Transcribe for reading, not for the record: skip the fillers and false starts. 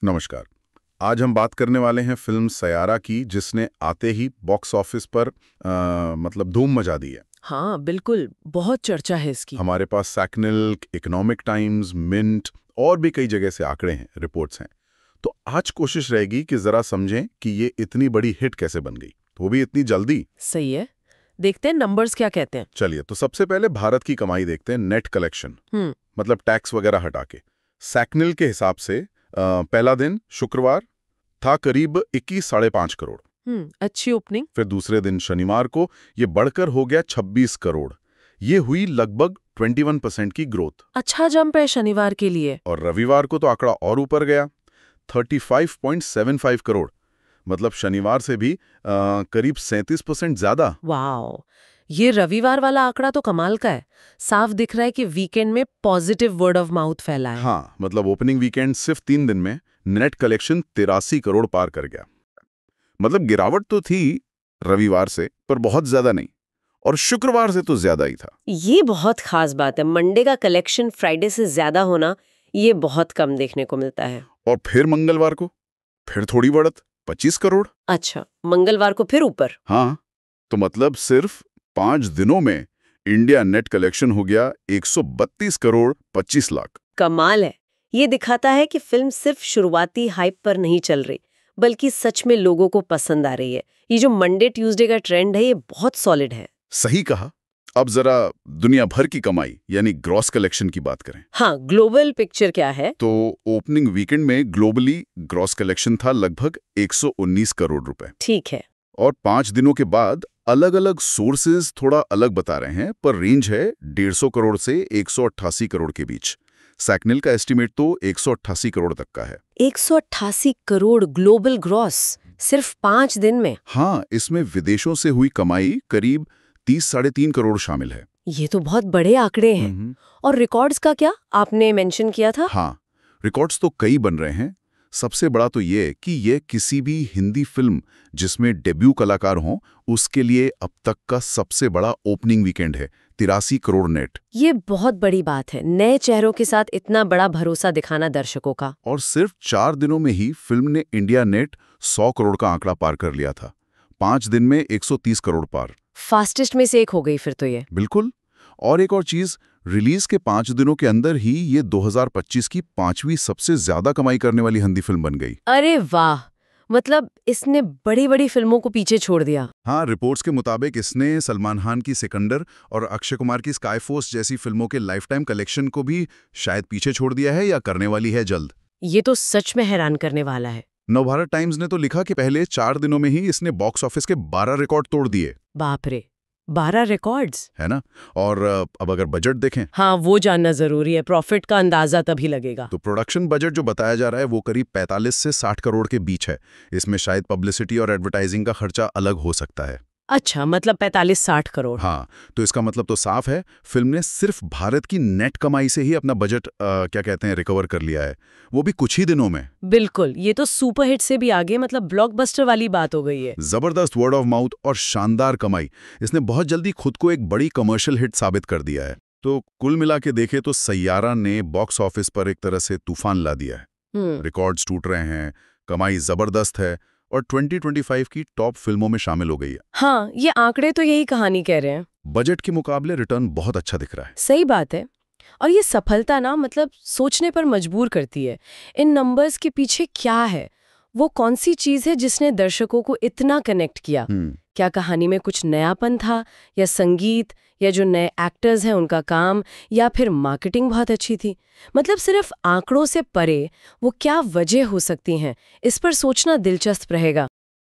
नमस्कार। आज हम बात करने वाले हैं फिल्म सयारा की, जिसने आते ही बॉक्स ऑफिस पर मतलब धूम मचा दी है। हाँ बिल्कुल, बहुत चर्चा है इसकी। हमारे पास सैकनिल, इकोनॉमिक टाइम्स, मिंट और भी कई जगह से आंकड़े हैं, रिपोर्ट्स हैं। तो आज कोशिश रहेगी कि जरा समझें कि ये इतनी बड़ी हिट कैसे बन गई, तो वो भी इतनी जल्दी। सही है। देखते हैं नंबर्स क्या कहते हैं। चलिए, तो सबसे पहले भारत की कमाई देखते हैं, नेट कलेक्शन, हम्म। मतलब टैक्स वगैरह हटा के। सैकनिल के हिसाब से पहला दिन शुक्रवार था करीब 21.5 करोड़। अच्छी ओपनिंग। फिर दूसरे दिन शनिवार को ये बढ़कर हो गया 26 करोड़। ये हुई लगभग 21% की ग्रोथ। अच्छा जंप है शनिवार के लिए। और रविवार को तो आंकड़ा और ऊपर गया, 35.75 करोड़। मतलब शनिवार से भी करीब 37% ज्यादा। वाओ, ये रविवार वाला आंकड़ा तो कमाल का है। साफ दिख रहा है कि वीकेंड में पॉजिटिव वर्ड ऑफ माउथ फैला है। हाँ, मतलब ओपनिंग वीकेंड सिर्फ 3 दिन में नेट कलेक्शन 83 करोड़ पार कर गया। मतलब गिरावट तो थी रविवार से, पर बहुत ज्यादा नहीं। और शुक्रवार से तो ज्यादा ही था। ये बहुत खास बात है। मंडे का कलेक्शन फ्राइडे से ज्यादा होना ये बहुत कम देखने को मिलता है। और फिर मंगलवार को फिर थोड़ी बढ़त, 25 करोड़। अच्छा, मंगलवार को फिर ऊपर। हाँ, तो मतलब सिर्फ 5 दिनों में इंडिया नेट कलेक्शन हो गया 132 करोड़ 25 लाख। कमाल है। ये दिखाता है कि फिल्म सिर्फ शुरुआती हाइप पर नहीं चल रही, बल्कि सच में लोगों को पसंद आ रही है। ये जो मंडे ट्यूसडे का ट्रेंड है, ये बहुत सॉलिड है। सही कहा। अब जरा दुनिया भर की कमाई यानी ग्रॉस कलेक्शन की बात करें। हाँ, ग्लोबल पिक्चर क्या है? तो ओपनिंग वीकेंड में ग्लोबली ग्रॉस कलेक्शन था लगभग 119 करोड़ रुपए। ठीक है। और 5 दिनों के बाद अलग अलग सोर्सेज थोड़ा अलग बता रहे हैं, पर रेंज है 150 करोड़ से 188 करोड़ के बीच। सैकनिल का एस्टीमेट तो 188 करोड़ तक का है। 188 करोड़ ग्लोबल ग्रॉस सिर्फ 5 दिन में। हाँ, इसमें विदेशों से हुई कमाई करीब 30-3.5 करोड़ शामिल है। ये तो बहुत बड़े आंकड़े हैं। और रिकॉर्ड्स का क्या आपने मेंशन किया था? हाँ, रिकॉर्ड्स तो कई बन रहे हैं। सबसे बड़ा तो ये कि ये किसी भी हिंदी फिल्म जिसमें डेब्यू कलाकार हों, उसके लिए अब तक का सबसे बड़ा ओपनिंग वीकेंड है। 83 करोड़ नेट। ये बहुत बड़ी बात है, नए चेहरों के साथ इतना बड़ा भरोसा दिखाना दर्शकों का। और सिर्फ 4 दिनों में ही फिल्म ने इंडिया नेट 100 करोड़ का आंकड़ा पार कर लिया था। 5 दिन में 130 करोड़ पार। फास्टेस्ट में से एक हो गई फिर तो ये। बिल्कुल। और एक और चीज, रिलीज के 5 दिनों के अंदर ही ये 2025 की 5वीं सबसे ज्यादा कमाई करने वाली हिंदी फिल्म बन गई। अरे वाह, मतलब इसने बड़ी बड़ी फिल्मों को पीछे छोड़ दिया। हाँ, रिपोर्ट्स के मुताबिक इसने सलमान खान की सिकंदर और अक्षय कुमार की स्काई फोर्स जैसी फिल्मों के लाइफ टाइम कलेक्शन को भी शायद पीछे छोड़ दिया है या करने वाली है जल्द। ये तो सच में हैरान करने वाला है। नवभारत टाइम्स ने तो लिखा कि पहले 4 दिनों में ही इसने बॉक्स ऑफिस के 12 रिकॉर्ड तोड़ दिए। बाप रे, 12 रिकॉर्ड्स। है ना। और अब अगर बजट देखें, हाँ, वो जानना जरूरी है। प्रॉफिट का अंदाजा तभी लगेगा। तो प्रोडक्शन बजट जो बताया जा रहा है वो करीब 45 से 60 करोड़ के बीच है। इसमें शायद पब्लिसिटी और एडवर्टाइजिंग का खर्चा अलग हो सकता है। अच्छा, मतलब 45-60 करोड़। हाँ, तो इसका मतलब तो साफ है, फिल्म ने सिर्फ भारत की नेट कमाई से ही अपना बजट क्या कहते हैं रिकवर कर लिया है, वो भी कुछ ही दिनों में। बिल्कुल, ये तो सुपर हिट से भी आगे, मतलब ब्लॉकबस्टर वाली बात हो गई है। जबरदस्त वर्ड ऑफ माउथ और शानदार कमाई। इसने बहुत जल्दी खुद को एक बड़ी कमर्शियल हिट साबित कर दिया है। तो कुल मिला के देखें तो सैयारा ने बॉक्स ऑफिस पर एक तरह से तूफान ला दिया है। रिकॉर्ड्स टूट रहे हैं, कमाई जबरदस्त है और 2025 की टॉप फिल्मों में शामिल हो गई है। हाँ, ये आंकड़े तो यही कहानी कह रहे हैं। बजट के मुकाबले रिटर्न बहुत अच्छा दिख रहा है। सही बात है। और ये सफलता ना, मतलब सोचने पर मजबूर करती है। इन नंबर्स के पीछे क्या है? वो कौन सी चीज है जिसने दर्शकों को इतना कनेक्ट किया? क्या कहानी में कुछ नयापन था, या संगीत, या जो नए एक्टर्स हैं उनका काम, या फिर मार्केटिंग बहुत अच्छी थी? मतलब सिर्फ आंकड़ों से परे वो क्या वजह हो सकती हैं, इस पर सोचना दिलचस्प रहेगा।